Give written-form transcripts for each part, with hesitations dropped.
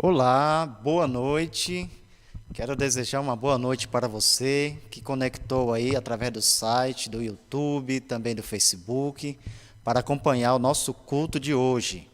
Olá, boa noite. Quero desejar uma boa noite para você que conectou aí através do site, do YouTube, também do Facebook, para acompanhar o nosso culto de hoje.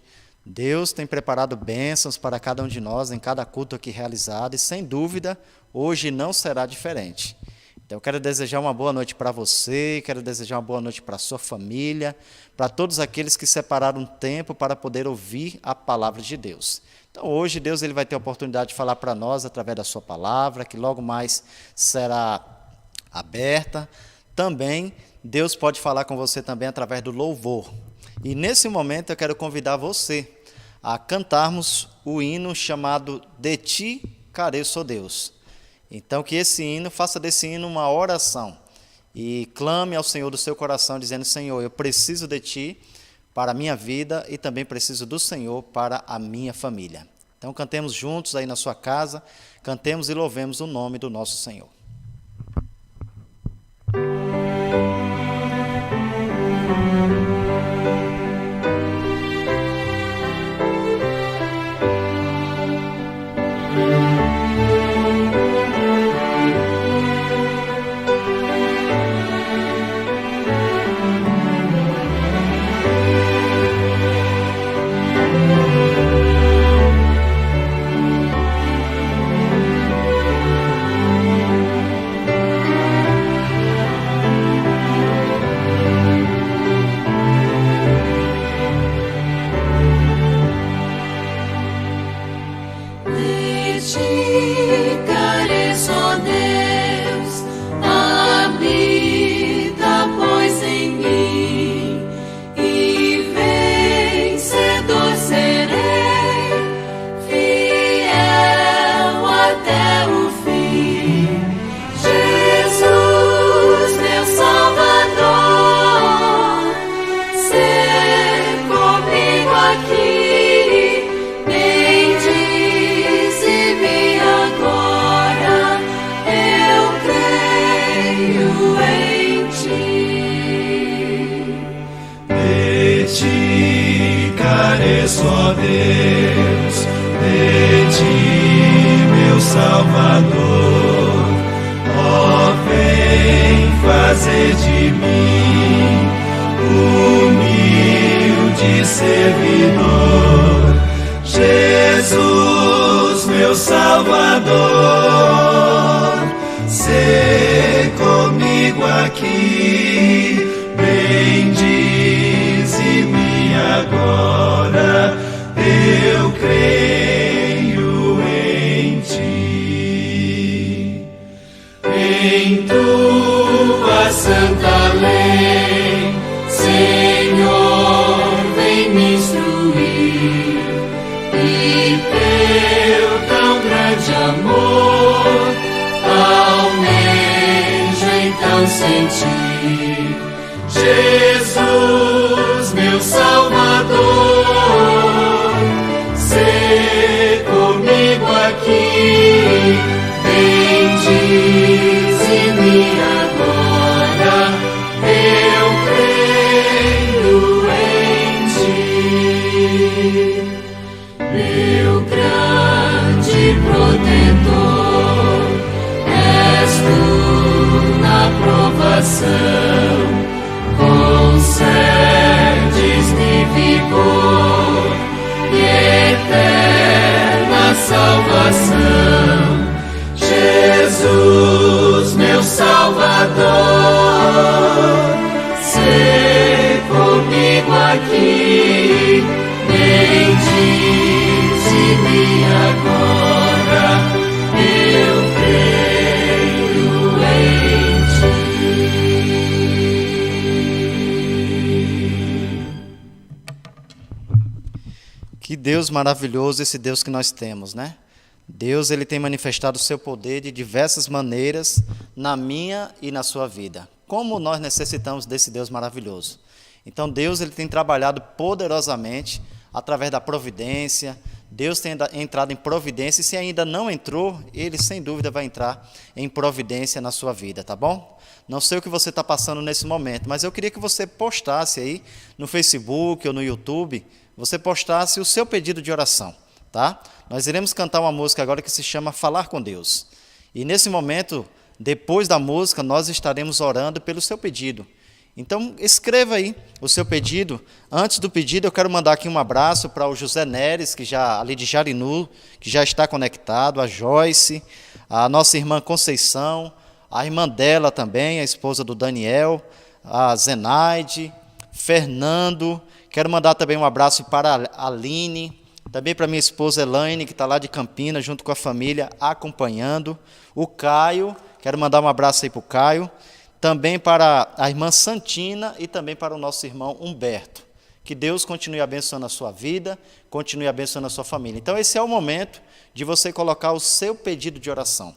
Deus tem preparado bênçãos para cada um de nós em cada culto aqui realizado e, sem dúvida, hoje não será diferente. Então, eu quero desejar uma boa noite para você, quero desejar uma boa noite para a sua família, para todos aqueles que separaram um tempo para poder ouvir a palavra de Deus. Então, hoje, Deus ele vai ter a oportunidade de falar para nós através da sua palavra, que logo mais será aberta. Também, Deus pode falar com você também através do louvor. E, nesse momento, eu quero convidar você a cantarmos o hino chamado De Ti Careço, ó Deus. Então, que esse hino, faça desse hino uma oração e clame ao Senhor do seu coração, dizendo: Senhor, eu preciso de Ti para a minha vida e também preciso do Senhor para a minha família. Então, cantemos juntos aí na sua casa, cantemos e louvemos o nome do nosso Senhor. Ó Deus, de Ti, meu Salvador, ó, vem fazer de mim humilde servidor. Jesus, meu Salvador, sê comigo aqui, bendize-me agora. Eu creio em Ti, em Tua santa lei, Senhor, vem me instruir, e Teu tão grande amor almejo então sentir. Jesus, meu Salvador, aqui, bendize-me agora, eu creio em Ti, meu grande protetor, és Tu na provação, concedes-me vigor e eterna salvação. Jesus, meu Salvador, sê comigo aqui, bendize-me agora, eu creio em Ti. Que Deus maravilhoso esse Deus que nós temos, né? Deus ele tem manifestado o seu poder de diversas maneiras na minha e na sua vida. Como nós necessitamos desse Deus maravilhoso. Então Deus ele tem trabalhado poderosamente através da providência. Deus tem entrado em providência e se ainda não entrou, Ele sem dúvida vai entrar em providência na sua vida, tá bom? Não sei o que você está passando nesse momento, mas eu queria que você postasse aí no Facebook ou no YouTube, você postasse o seu pedido de oração. tá? Nós iremos cantar uma música agora que se chama Falar com Deus. E nesse momento, depois da música, nós estaremos orando pelo seu pedido. Então, escreva aí o seu pedido. Antes do pedido, eu quero mandar aqui um abraço para o José Neres, que já ali de Jarinu, que já está conectado, a Joyce, a nossa irmã Conceição, a irmã dela também, a esposa do Daniel, a Zenaide, Fernando. Quero mandar também um abraço para a Aline, também para minha esposa Elaine, que está lá de Campinas, junto com a família, acompanhando. O Caio, quero mandar um abraço aí para o Caio. Também para a irmã Santina e também para o nosso irmão Humberto. Que Deus continue abençoando a sua vida, continue abençoando a sua família. Então, esse é o momento de você colocar o seu pedido de oração.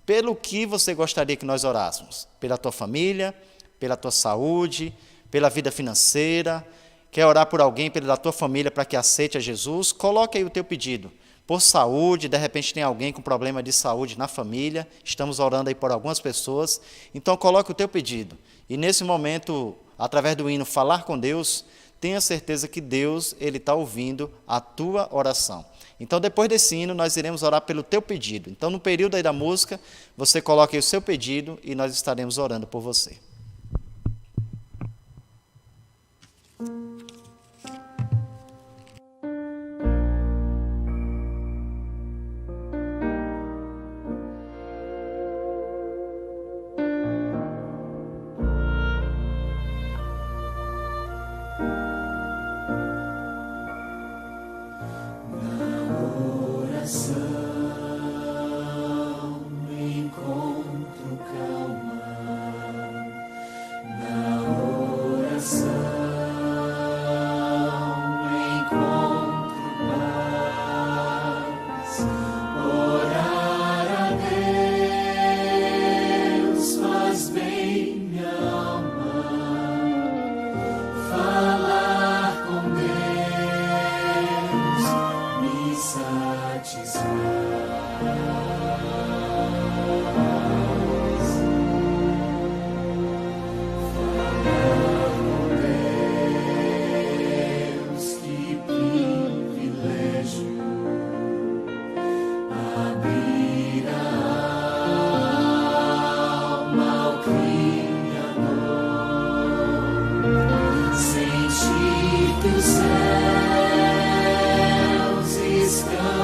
Pelo que você gostaria que nós orássemos? Pela tua família, pela tua saúde, pela vida financeira. Quer orar por alguém, pela tua família, para que aceite a Jesus? Coloque aí o teu pedido. Por saúde, de repente tem alguém com problema de saúde na família, estamos orando aí por algumas pessoas, então coloque o teu pedido. E nesse momento, através do hino Falar com Deus, tenha certeza que Deus está ouvindo a tua oração. Então, depois desse hino, nós iremos orar pelo teu pedido. Então, no período aí da música, você coloque aí o seu pedido e nós estaremos orando por você.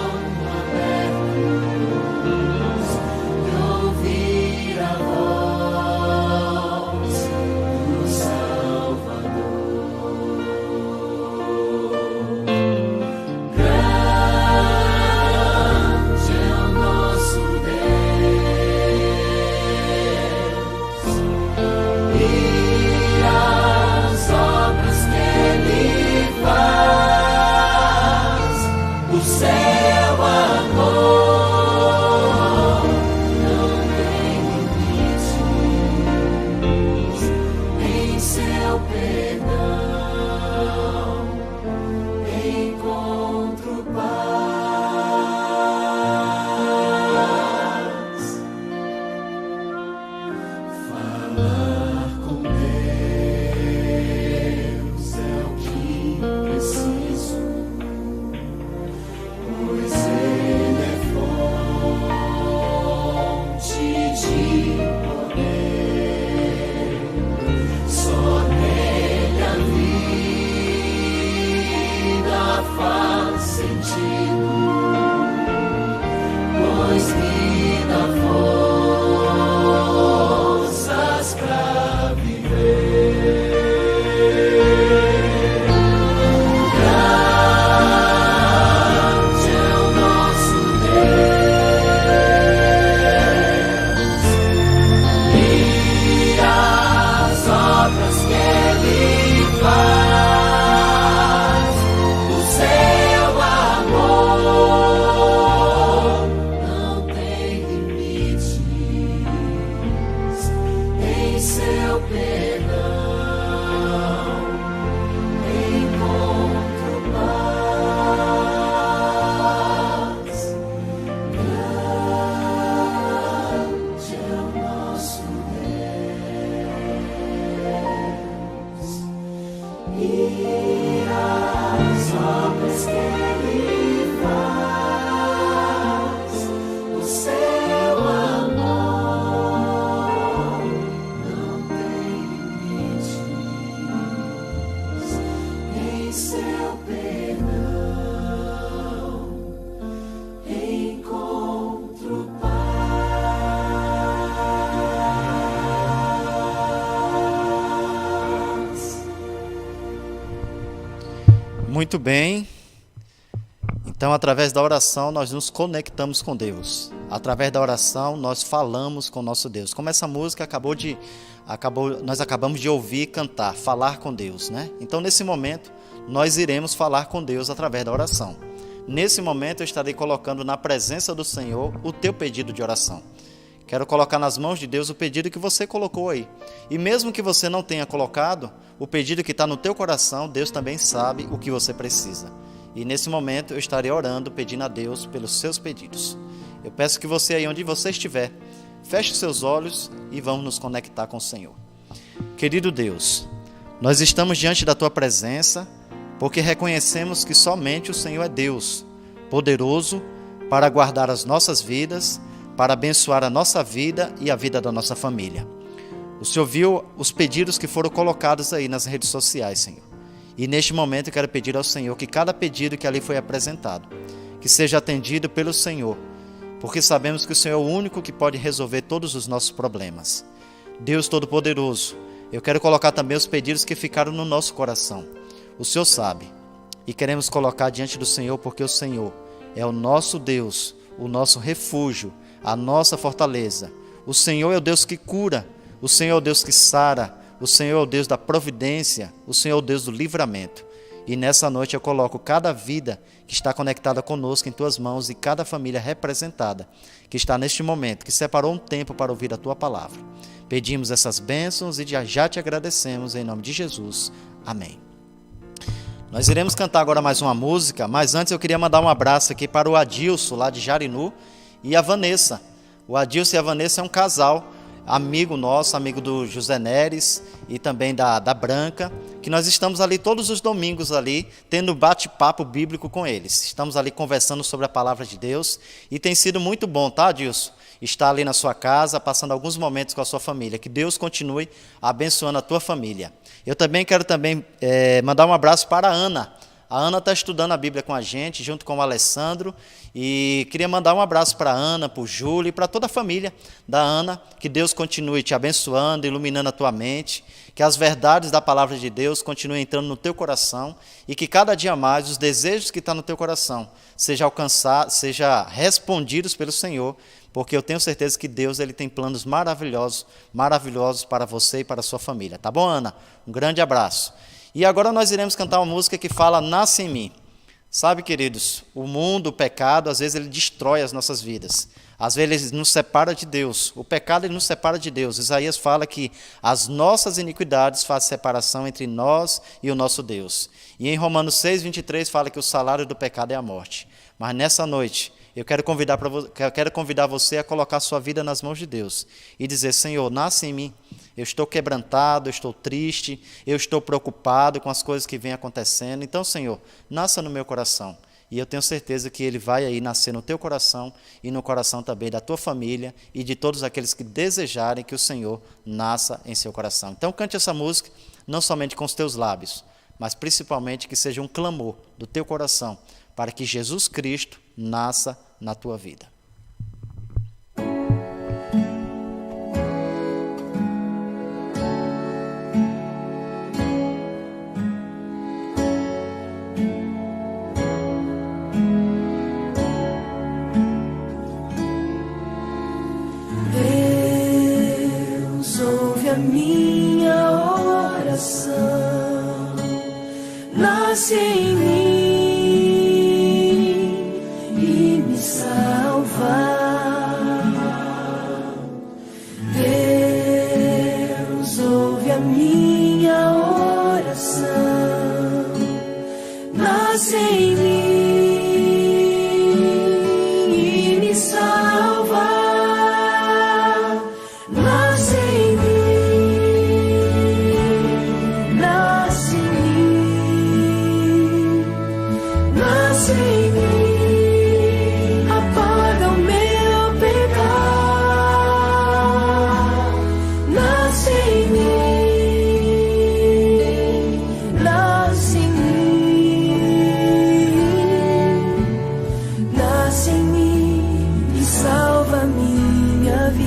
Estão abertos. Muito bem. Então, através da oração, nós nos conectamos com Deus. Através da oração, nós falamos com o nosso Deus. Como essa música nós acabamos de ouvir e cantar, falar com Deus, né? Então, nesse momento, nós iremos falar com Deus através da oração. Nesse momento, eu estarei colocando na presença do Senhor o teu pedido de oração. Quero colocar nas mãos de Deus o pedido que você colocou aí. E mesmo que você não tenha colocado, o pedido que está no teu coração, Deus também sabe o que você precisa. E nesse momento eu estarei orando, pedindo a Deus pelos seus pedidos. Eu peço que você aí onde você estiver, feche os seus olhos e vamos nos conectar com o Senhor. Querido Deus, nós estamos diante da tua presença porque reconhecemos que somente o Senhor é Deus, poderoso para guardar as nossas vidas, para abençoar a nossa vida e a vida da nossa família. O Senhor viu os pedidos que foram colocados aí nas redes sociais, Senhor. E neste momento eu quero pedir ao Senhor que cada pedido que ali foi apresentado, que seja atendido pelo Senhor, porque sabemos que o Senhor é o único que pode resolver todos os nossos problemas. Deus Todo-Poderoso, eu quero colocar também os pedidos que ficaram no nosso coração. O Senhor sabe, e queremos colocar diante do Senhor, porque o Senhor é o nosso Deus, o nosso refúgio, a nossa fortaleza. O Senhor é o Deus que cura, o Senhor é o Deus que sara, o Senhor é o Deus da providência, o Senhor é o Deus do livramento. E nessa noite eu coloco cada vida que está conectada conosco em tuas mãos e cada família representada que está neste momento, que separou um tempo para ouvir a tua palavra. Pedimos essas bênçãos e já te agradecemos em nome de Jesus. Amém. Nós iremos cantar agora mais uma música, mas antes eu queria mandar um abraço aqui para o Adilson, lá de Jarinu, e a Vanessa. O Adilson e a Vanessa é um casal, amigo nosso, amigo do José Neres e também da Branca, que nós estamos ali todos os domingos ali, tendo bate-papo bíblico com eles. Estamos ali conversando sobre a palavra de Deus e tem sido muito bom, tá, Adilson? Estar ali na sua casa, passando alguns momentos com a sua família. Que Deus continue abençoando a tua família. Eu também quero mandar um abraço para a Ana. A Ana está estudando a Bíblia com a gente, junto com o Alessandro, e queria mandar um abraço para a Ana, para o Júlio e para toda a família da Ana, que Deus continue te abençoando, iluminando a tua mente, que as verdades da palavra de Deus continuem entrando no teu coração e que cada dia mais os desejos que estão no teu coração sejam respondidos pelo Senhor, porque eu tenho certeza que Deus ele tem planos maravilhosos para você e para a sua família. Tá bom, Ana? Um grande abraço. E agora nós iremos cantar uma música que fala Nasce em mim. Sabe, queridos, o mundo, o pecado, às vezes ele destrói as nossas vidas. Às vezes ele nos separa de Deus. O pecado ele nos separa de Deus. Isaías fala que as nossas iniquidades fazem separação entre nós e o nosso Deus. E em Romanos 6:23 fala que o salário do pecado é a morte. Mas nessa noite, eu quero convidar você a colocar a sua vida nas mãos de Deus e dizer: Senhor, nasce em mim. Eu estou quebrantado, eu estou triste, eu estou preocupado com as coisas que vêm acontecendo. Então, Senhor, nasça no meu coração. E eu tenho certeza que Ele vai aí nascer no teu coração e no coração também da tua família e de todos aqueles que desejarem que o Senhor nasça em seu coração. Então, cante essa música, não somente com os teus lábios, mas principalmente que seja um clamor do teu coração para que Jesus Cristo nasça na tua vida. Deus ouve a minha oração, nasce em mim e me salva. Deus ouve a minha oração, nasce em mim e me salva. Nasce em mim, nasce em mim, nasce em mim, apaga o meu pecado. Nasce em mim, nasce em mim, nasce em mim e salva a minha vida.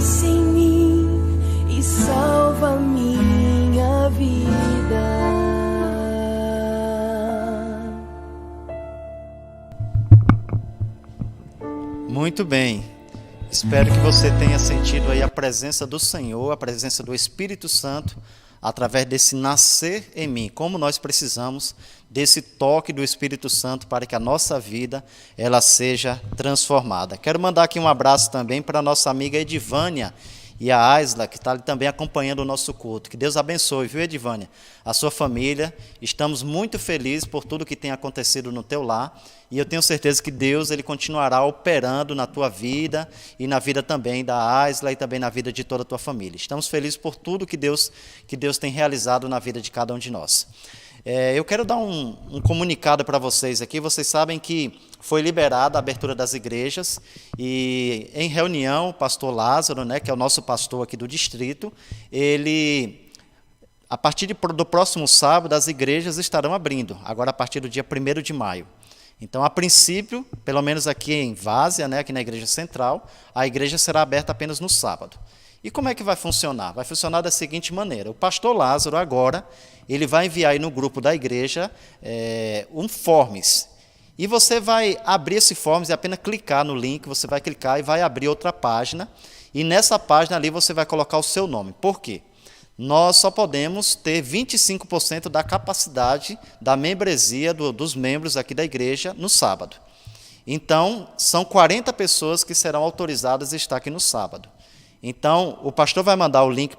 nasce em mim e salva minha vida. Muito bem. Espero que você tenha sentido aí a presença do Senhor, a presença do Espírito Santo, através desse nascer em mim. Como nós precisamos desse toque do Espírito Santo para que a nossa vida ela seja transformada. Quero mandar aqui um abraço também para a nossa amiga Edivânia e a Aisla, que está ali também acompanhando o nosso culto. Que Deus abençoe, viu, Edivânia? A sua família. Estamos muito felizes por tudo que tem acontecido no teu lar. E eu tenho certeza que Deus ele continuará operando na tua vida e na vida também da Aisla e também na vida de toda a tua família. Estamos felizes por tudo que Deus tem realizado na vida de cada um de nós. Eu quero dar um comunicado para vocês aqui. Vocês sabem que foi liberada a abertura das igrejas e em reunião o pastor Lázaro, né, que é o nosso pastor aqui do distrito, ele, a partir do próximo sábado, as igrejas estarão abrindo, agora a partir do dia 1º de maio. Então, a princípio, pelo menos aqui em Várzea, né, aqui na igreja central, a igreja será aberta apenas no sábado. E como é que vai funcionar? Vai funcionar da seguinte maneira: o pastor Lázaro agora, ele vai enviar aí no grupo da igreja um forms. E você vai abrir esse forms e apenas clicar no link, você vai clicar e vai abrir outra página. E nessa página ali você vai colocar o seu nome. Por quê? Nós só podemos ter 25% da capacidade da membresia dos membros aqui da igreja no sábado. Então, são 40 pessoas que serão autorizadas a estar aqui no sábado. Então, o pastor vai mandar o link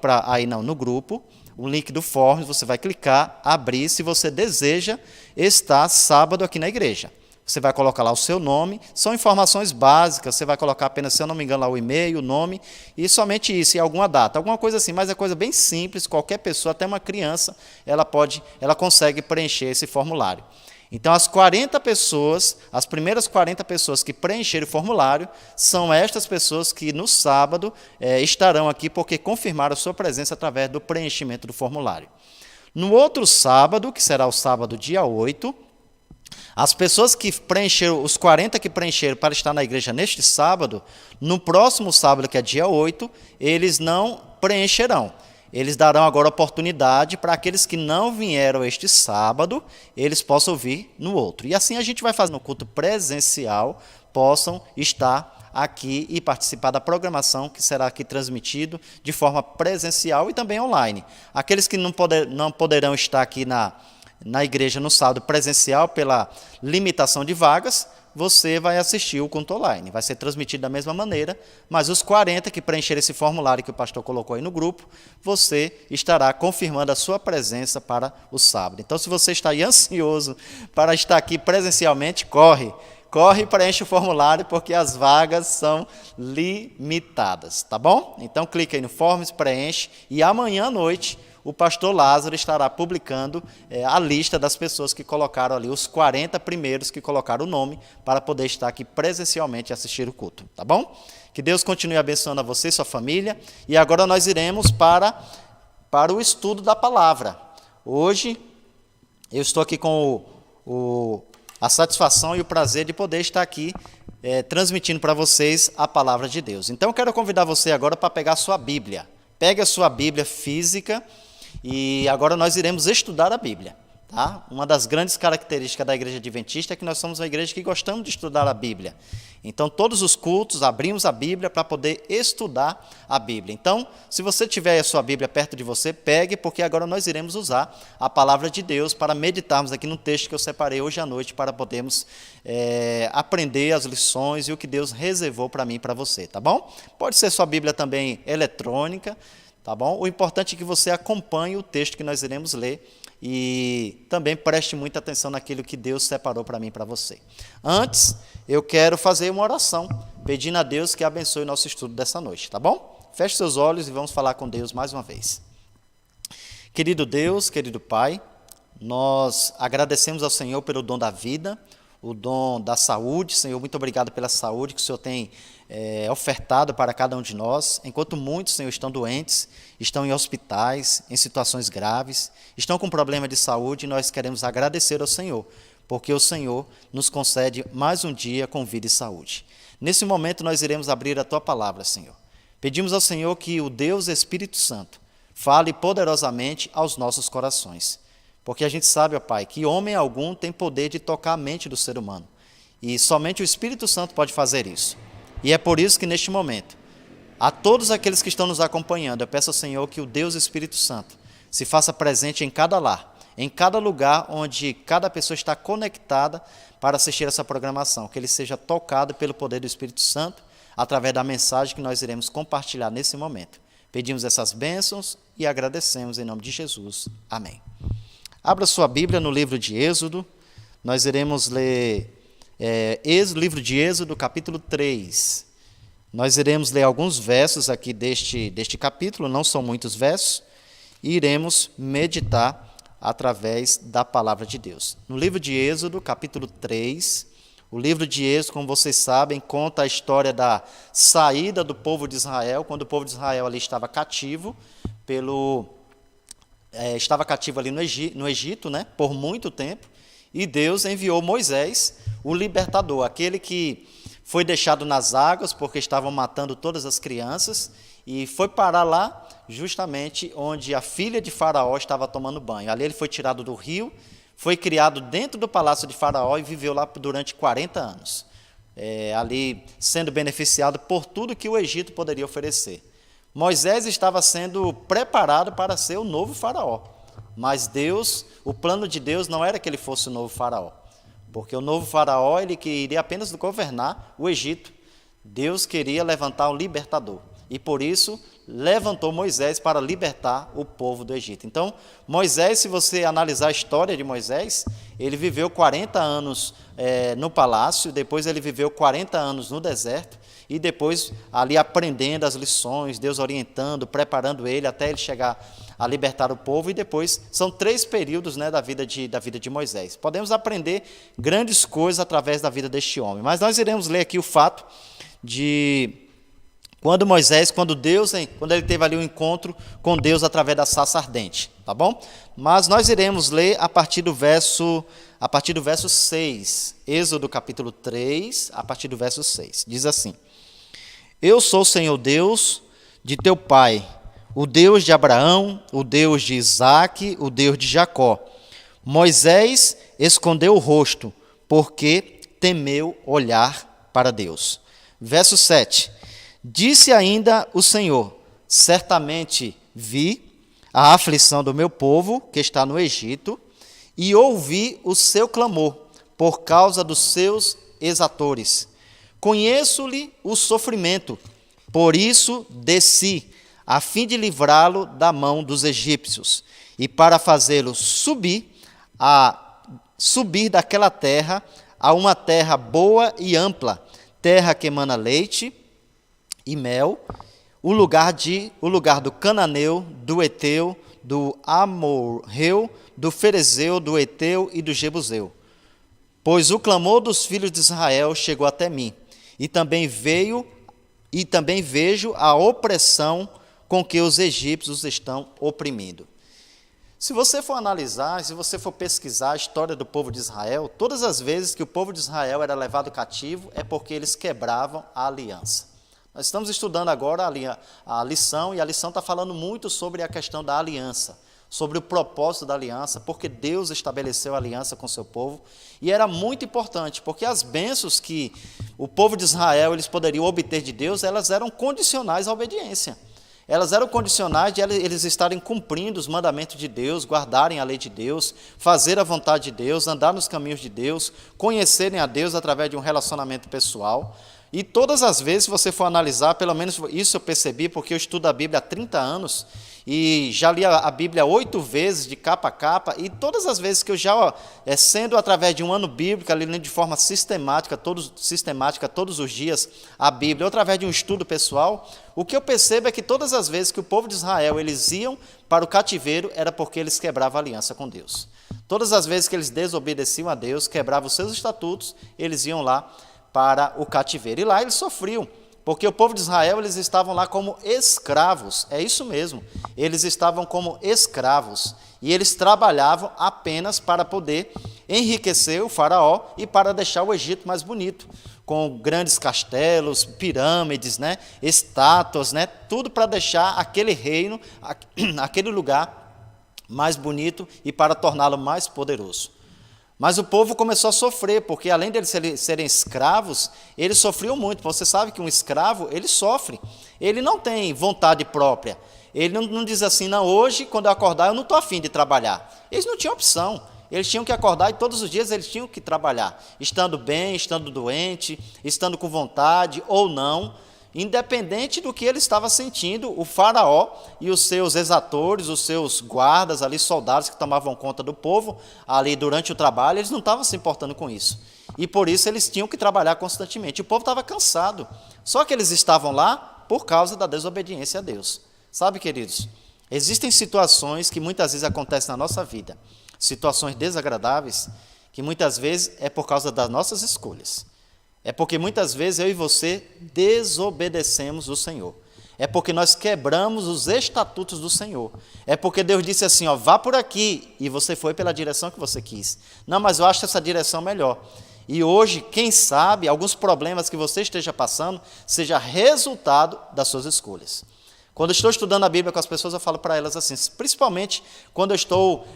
no grupo, o link do Forms, você vai clicar, abrir, se você deseja estar sábado aqui na igreja. Você vai colocar lá o seu nome, são informações básicas, você vai colocar apenas, se eu não me engano, lá o e-mail, o nome, e somente isso, e alguma data, alguma coisa assim, mas é coisa bem simples, qualquer pessoa, até uma criança, ela consegue preencher esse formulário. Então, as primeiras 40 pessoas que preencherem o formulário, são estas pessoas que no sábado estarão aqui, porque confirmaram a sua presença através do preenchimento do formulário. No outro sábado, que será o sábado dia 8, as pessoas que preencheram, os 40 que preencheram para estar na igreja neste sábado, no próximo sábado, que é dia 8, eles não preencherão. Eles darão agora oportunidade para aqueles que não vieram este sábado, eles possam vir no outro. E assim a gente vai fazer no culto presencial, possam estar aqui e participar da programação que será aqui transmitido de forma presencial e também online. Aqueles que não poderão estar aqui na igreja no sábado presencial pela limitação de vagas, você vai assistir o culto online. Vai ser transmitido da mesma maneira, mas os 40 que preencherem esse formulário que o pastor colocou aí no grupo, você estará confirmando a sua presença para o sábado. Então, se você está aí ansioso para estar aqui presencialmente, corre e preenche o formulário, porque as vagas são limitadas, tá bom? Então, clica aí no Forms, preenche, e amanhã à noite o pastor Lázaro estará publicando a lista das pessoas que colocaram ali, os 40 primeiros que colocaram o nome, para poder estar aqui presencialmente e assistir o culto, tá bom? Que Deus continue abençoando a você e sua família. E agora nós iremos para o estudo da palavra. Hoje eu estou aqui com a satisfação e o prazer de poder estar aqui transmitindo para vocês a palavra de Deus. Então eu quero convidar você agora para pegar a sua Bíblia. Pegue a sua Bíblia física. E agora nós iremos estudar a Bíblia. Tá? Uma das grandes características da igreja adventista é que nós somos uma igreja que gostamos de estudar a Bíblia. Então, todos os cultos, abrimos a Bíblia para poder estudar a Bíblia. Então, se você tiver a sua Bíblia perto de você, pegue, porque agora nós iremos usar a palavra de Deus para meditarmos aqui no texto que eu separei hoje à noite, para podermos aprender as lições e o que Deus reservou para mim e para você, tá bom? Pode ser sua Bíblia também eletrônica, tá bom? O importante é que você acompanhe o texto que nós iremos ler e também preste muita atenção naquilo que Deus separou para mim e para você. Antes, eu quero fazer uma oração, pedindo a Deus que abençoe o nosso estudo dessa noite, tá bom? Feche seus olhos e vamos falar com Deus mais uma vez. Querido Deus, querido Pai, nós agradecemos ao Senhor pelo dom da vida, o dom da saúde. Senhor, muito obrigado pela saúde que o Senhor tem ofertado para cada um de nós, enquanto muitos, Senhor, estão doentes, estão em hospitais, em situações graves, estão com problema de saúde, e nós queremos agradecer ao Senhor, porque o Senhor nos concede mais um dia com vida e saúde. Nesse momento nós iremos abrir a Tua palavra, Senhor. Pedimos ao Senhor que o Deus Espírito Santo fale poderosamente aos nossos corações. Porque a gente sabe, ó Pai, que homem algum tem poder de tocar a mente do ser humano. E somente o Espírito Santo pode fazer isso. E é por isso que neste momento, a todos aqueles que estão nos acompanhando, eu peço ao Senhor que o Deus Espírito Santo se faça presente em cada lar, em cada lugar onde cada pessoa está conectada para assistir essa programação, que ele seja tocado pelo poder do Espírito Santo, através da mensagem que nós iremos compartilhar nesse momento. Pedimos essas bênçãos e agradecemos em nome de Jesus. Amém. Abra sua Bíblia no livro de Êxodo, nós iremos ler livro de Êxodo, capítulo 3. Nós iremos ler alguns versos aqui deste capítulo, não são muitos versos, e iremos meditar através da palavra de Deus. No livro de Êxodo, capítulo 3, o livro de Êxodo, como vocês sabem, conta a história da saída do povo de Israel, quando o povo de Israel ali estava cativo, estava cativo ali no Egito, né, por muito tempo, e Deus enviou Moisés, o libertador, aquele que foi deixado nas águas porque estavam matando todas as crianças, e foi parar lá justamente onde a filha de Faraó estava tomando banho. Ali ele foi tirado do rio, foi criado dentro do palácio de Faraó e viveu lá durante 40 anos, ali sendo beneficiado por tudo que o Egito poderia oferecer. Moisés estava sendo preparado para ser o novo Faraó, mas Deus, o plano de Deus não era que ele fosse o novo Faraó, porque o novo Faraó ele queria apenas governar o Egito. Deus queria levantar um libertador, e por isso levantou Moisés para libertar o povo do Egito. Então, Moisés, se você analisar a história de Moisés, ele viveu 40 anos no palácio, depois ele viveu 40 anos no deserto, e depois ali aprendendo as lições, Deus orientando, preparando ele até ele chegar a libertar o povo, e depois são 3 períodos, né, da vida de Moisés. Podemos aprender grandes coisas através da vida deste homem, mas nós iremos ler aqui o fato de quando ele teve ali um encontro com Deus através da sarça ardente, tá bom? Mas nós iremos ler a partir do verso 6, Êxodo capítulo 3, a partir do verso 6, diz assim: Eu sou o Senhor Deus de teu pai, o Deus de Abraão, o Deus de Isaque, o Deus de Jacó. Moisés escondeu o rosto, porque temeu olhar para Deus. Verso 7. Disse ainda o Senhor: Certamente vi a aflição do meu povo, que está no Egito, e ouvi o seu clamor, por causa dos seus exatores. Conheço-lhe o sofrimento, por isso desci, a fim de livrá-lo da mão dos egípcios, e para fazê-lo subir daquela terra a uma terra boa e ampla, terra que emana leite e mel, o lugar do cananeu, do eteu, do amorreu, do ferezeu, do eteu e do jebuseu. Pois o clamor dos filhos de Israel chegou até mim, e também vejo a opressão com que os egípcios estão oprimindo. Se você for analisar, se você for pesquisar a história do povo de Israel, todas as vezes que o povo de Israel era levado cativo é porque eles quebravam a aliança. Nós estamos estudando agora a lição, e a lição está falando muito sobre a questão da aliança, sobre o propósito da aliança, porque Deus estabeleceu a aliança com o seu povo, e era muito importante, porque as bênçãos que o povo de Israel eles poderiam obter de Deus, elas eram condicionais à obediência. Elas eram condicionais de eles estarem cumprindo os mandamentos de Deus, guardarem a lei de Deus, fazer a vontade de Deus, andar nos caminhos de Deus, conhecerem a Deus através de um relacionamento pessoal. E todas as vezes, se você for analisar, pelo menos isso eu percebi, porque eu estudo a Bíblia há 30 anos, e já li a Bíblia 8 vezes, de capa a capa, e todas as vezes que eu já, sendo através de um ano bíblico, ali de forma sistemática, todos os dias, a Bíblia, ou através de um estudo pessoal, o que eu percebo é que todas as vezes que o povo de Israel, eles iam para o cativeiro, era porque eles quebravam a aliança com Deus. Todas as vezes que eles desobedeciam a Deus, quebravam os seus estatutos, eles iam lá para o cativeiro. E lá eles sofriam, porque o povo de Israel, eles estavam lá como escravos. É isso mesmo, eles estavam como escravos, e eles trabalhavam apenas para poder enriquecer o faraó e para deixar o Egito mais bonito. com grandes castelos, pirâmides, né, estátuas, né, tudo para deixar aquele reino, aquele lugar mais bonito e para torná-lo mais poderoso. Mas o povo começou a sofrer, porque além de eles serem escravos, eles sofriam muito. Você sabe que um escravo, ele sofre. Ele não tem vontade própria. Ele não diz assim, não, hoje, quando eu acordar, eu não estou afim de trabalhar. Eles não tinham opção. Eles tinham que acordar e todos os dias eles tinham que trabalhar. Estando bem, estando doente, estando com vontade ou não. Independente do que ele estava sentindo, o faraó e os seus exatores, os seus guardas, ali soldados que tomavam conta do povo, ali durante o trabalho, eles não estavam se importando com isso. E por isso eles tinham que trabalhar constantemente. O povo estava cansado. Só que eles estavam lá por causa da desobediência a Deus. Sabe, queridos, existem situações que muitas vezes acontecem na nossa vida, situações desagradáveis, que muitas vezes é por causa das nossas escolhas. É porque muitas vezes eu e você desobedecemos o Senhor. É porque nós quebramos os estatutos do Senhor. É porque Deus disse assim, ó, vá por aqui, e você foi pela direção que você quis. Não, mas eu acho essa direção melhor. E hoje, quem sabe, alguns problemas que você esteja passando, seja resultado das suas escolhas. Quando eu estou estudando a Bíblia com as pessoas, eu falo para elas assim, principalmente quando eu estou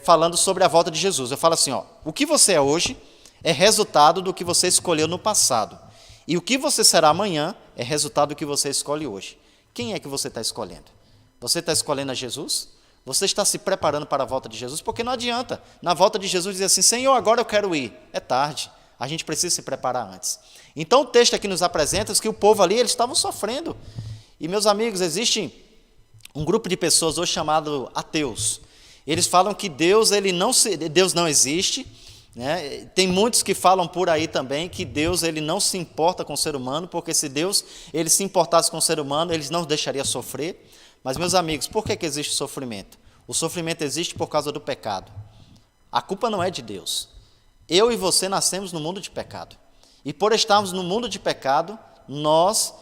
falando sobre a volta de Jesus. Eu falo assim, ó, o que você é hoje é resultado do que você escolheu no passado. E o que você será amanhã é resultado do que você escolhe hoje. Quem é que você está escolhendo? Você está escolhendo a Jesus? Você está se preparando para a volta de Jesus? Porque não adianta, na volta de Jesus, dizer assim, Senhor, agora eu quero ir. É tarde, a gente precisa se preparar antes. Então o texto aqui nos apresenta que o povo ali, eles estavam sofrendo. E, meus amigos, existe um grupo de pessoas hoje chamado ateus. Eles falam que Deus não existe, né? Tem muitos que falam por aí também que Deus ele não se importa com o ser humano, porque se Deus ele se importasse com o ser humano, ele não deixaria sofrer. Mas, meus amigos, por que existe sofrimento? O sofrimento existe por causa do pecado. A culpa não é de Deus. Eu e você nascemos no mundo de pecado. E por estarmos no mundo de pecado, nós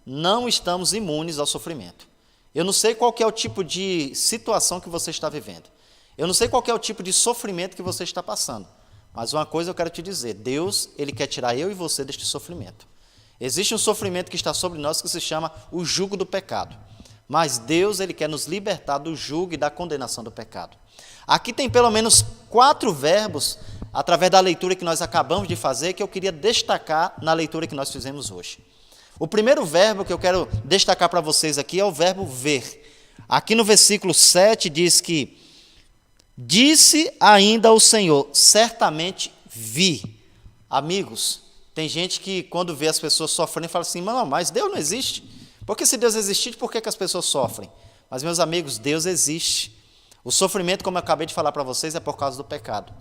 não estamos imunes ao sofrimento. Eu não sei qual que é o tipo de situação que você está vivendo. Eu não sei qual que é o tipo de sofrimento que você está passando. Mas uma coisa eu quero te dizer, Deus, ele quer tirar eu e você deste sofrimento. Existe um sofrimento que está sobre nós que se chama o jugo do pecado. Mas Deus, ele quer nos libertar do jugo e da condenação do pecado. Aqui tem pelo menos 4 verbos, através da leitura que nós acabamos de fazer, que eu queria destacar na leitura que nós fizemos hoje. O primeiro verbo que eu quero destacar para vocês aqui é o verbo ver. Aqui no versículo 7 diz que, disse ainda o Senhor, certamente vi. Amigos, tem gente que quando vê as pessoas sofrendo, fala assim, não, mas Deus não existe. Porque se Deus existir, por que as pessoas sofrem? Mas, meus amigos, Deus existe. O sofrimento, como eu acabei de falar para vocês, é por causa do pecado.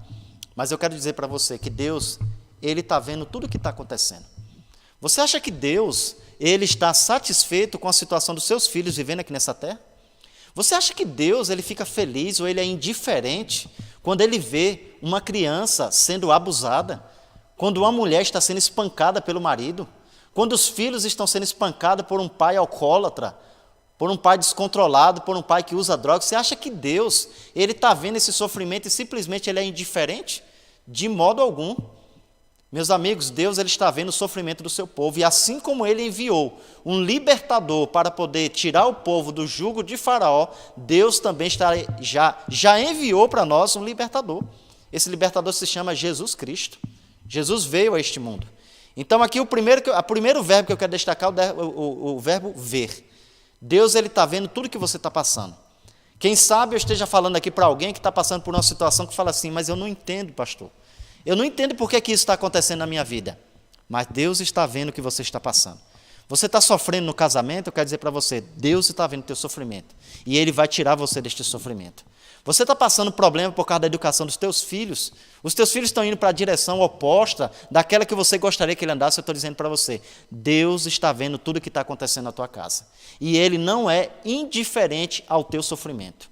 Mas eu quero dizer para você que Deus, ele está vendo tudo o que está acontecendo. Você acha que Deus, ele está satisfeito com a situação dos seus filhos vivendo aqui nessa terra? Você acha que Deus, ele fica feliz ou ele é indiferente quando ele vê uma criança sendo abusada, quando uma mulher está sendo espancada pelo marido, quando os filhos estão sendo espancados por um pai alcoólatra, por um pai descontrolado, por um pai que usa drogas? Você acha que Deus, ele está vendo esse sofrimento e simplesmente ele é indiferente? De modo algum. Meus amigos, Deus ele está vendo o sofrimento do seu povo, e assim como ele enviou um libertador para poder tirar o povo do jugo de Faraó, Deus também já enviou para nós um libertador. Esse libertador se chama Jesus Cristo. Jesus veio a este mundo. Então aqui o primeiro verbo que eu quero destacar é o verbo ver. Deus ele está vendo tudo que você está passando. Quem sabe eu esteja falando aqui para alguém que está passando por uma situação que fala assim, mas eu não entendo, pastor. Eu não entendo por que isso está acontecendo na minha vida. Mas Deus está vendo o que você está passando. Você está sofrendo no casamento, eu quero dizer para você, Deus está vendo o teu sofrimento. E Ele vai tirar você deste sofrimento. Você está passando problema por causa da educação dos teus filhos. Os teus filhos estão indo para a direção oposta daquela que você gostaria que ele andasse. Eu estou dizendo para você, Deus está vendo tudo o que está acontecendo na tua casa. E Ele não é indiferente ao teu sofrimento.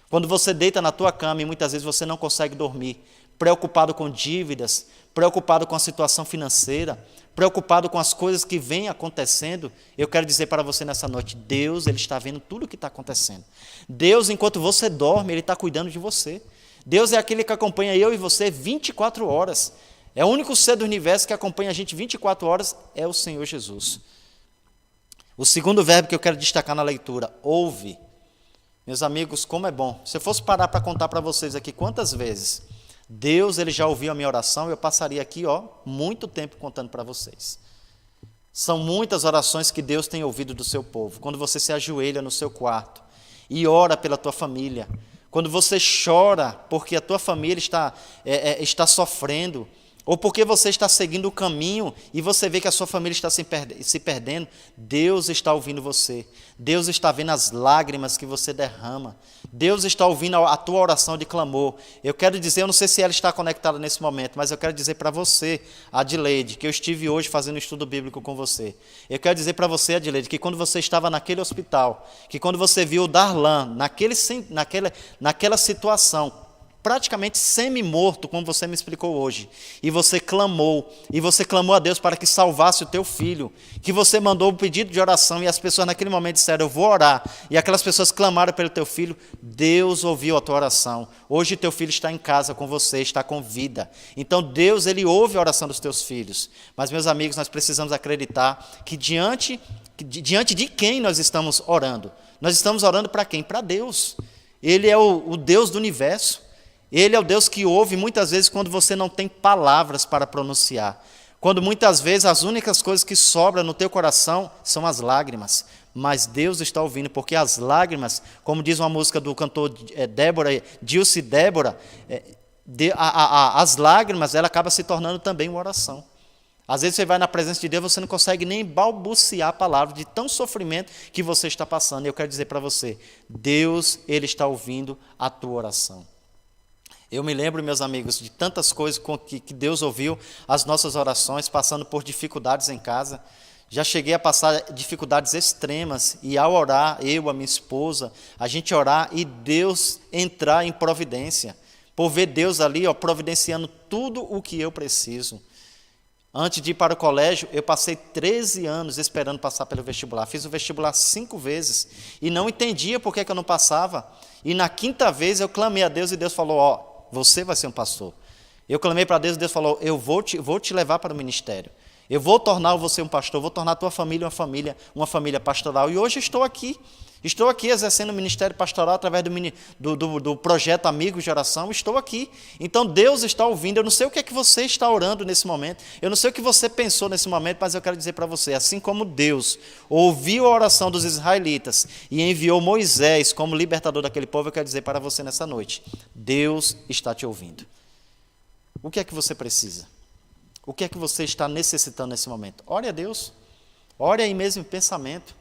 Quando você deita na tua cama e muitas vezes você não consegue dormir, preocupado com dívidas, preocupado com a situação financeira, preocupado com as coisas que vêm acontecendo, eu quero dizer para você nessa noite, Deus ele está vendo tudo o que está acontecendo. Deus, enquanto você dorme, Ele está cuidando de você. Deus é aquele que acompanha eu e você 24 horas. É o único ser do universo que acompanha a gente 24 horas, é o Senhor Jesus. O segundo verbo que eu quero destacar na leitura, ouve. Meus amigos, como é bom. Se eu fosse parar para contar para vocês aqui quantas vezes Deus ele já ouviu a minha oração, eu passaria aqui muito tempo contando para vocês. São muitas orações que Deus tem ouvido do seu povo. Quando você se ajoelha no seu quarto e ora pela tua família, quando você chora porque a tua família está sofrendo, ou porque você está seguindo o caminho e você vê que a sua família está se perdendo, Deus está ouvindo você. Deus está vendo as lágrimas que você derrama. Deus está ouvindo a tua oração de clamor. Eu quero dizer, eu não sei se ela está conectada nesse momento, mas eu quero dizer para você, Adileide, que eu estive hoje fazendo um estudo bíblico com você. Eu quero dizer para você, Adileide, que quando você estava naquele hospital, que quando você viu o Darlan, naquela situação, praticamente semi-morto, como você me explicou hoje, e você clamou a Deus para que salvasse o teu filho, que você mandou um pedido de oração, e as pessoas naquele momento disseram, eu vou orar, e aquelas pessoas clamaram pelo teu filho, Deus ouviu a tua oração. Hoje teu filho está em casa com você, está com vida. Então Deus, ele ouve a oração dos teus filhos. Mas, meus amigos, nós precisamos acreditar que diante de quem nós estamos orando? Nós estamos orando para quem? Para Deus. Ele é o Deus do universo. Ele é o Deus que ouve muitas vezes quando você não tem palavras para pronunciar. Quando muitas vezes as únicas coisas que sobram no teu coração são as lágrimas. Mas Deus está ouvindo, porque as lágrimas, como diz uma música do cantor Dilce Débora, as lágrimas, ela acaba se tornando também uma oração. Às vezes você vai na presença de Deus, você não consegue nem balbuciar a palavra de tão sofrimento que você está passando. E eu quero dizer para você, Deus, ele está ouvindo a tua oração. Eu me lembro, meus amigos, de tantas coisas que Deus ouviu as nossas orações, passando por dificuldades em casa. Já cheguei a passar dificuldades extremas, e ao orar, eu, a minha esposa, a gente orar e Deus entrar em providência. Por ver Deus ali, providenciando tudo o que eu preciso. Antes de ir para o colégio, eu passei 13 anos esperando passar pelo vestibular. Fiz o vestibular 5 vezes e não entendia por que eu não passava. E na 5ª vez eu clamei a Deus e Deus falou, você vai ser um pastor. Eu clamei para Deus e Deus falou, eu vou te levar para o ministério. Eu vou tornar você um pastor, vou tornar a tua família uma família pastoral. E hoje estou aqui exercendo o ministério pastoral através do projeto Amigos de Oração. Estou aqui. Então Deus está ouvindo. Eu não sei o que é que você está orando nesse momento. Eu não sei o que você pensou nesse momento, mas eu quero dizer para você, assim como Deus ouviu a oração dos israelitas e enviou Moisés como libertador daquele povo, eu quero dizer para você nessa noite, Deus está te ouvindo. O que é que você precisa? O que é que você está necessitando nesse momento? Ore a Deus. Ore aí mesmo em pensamento.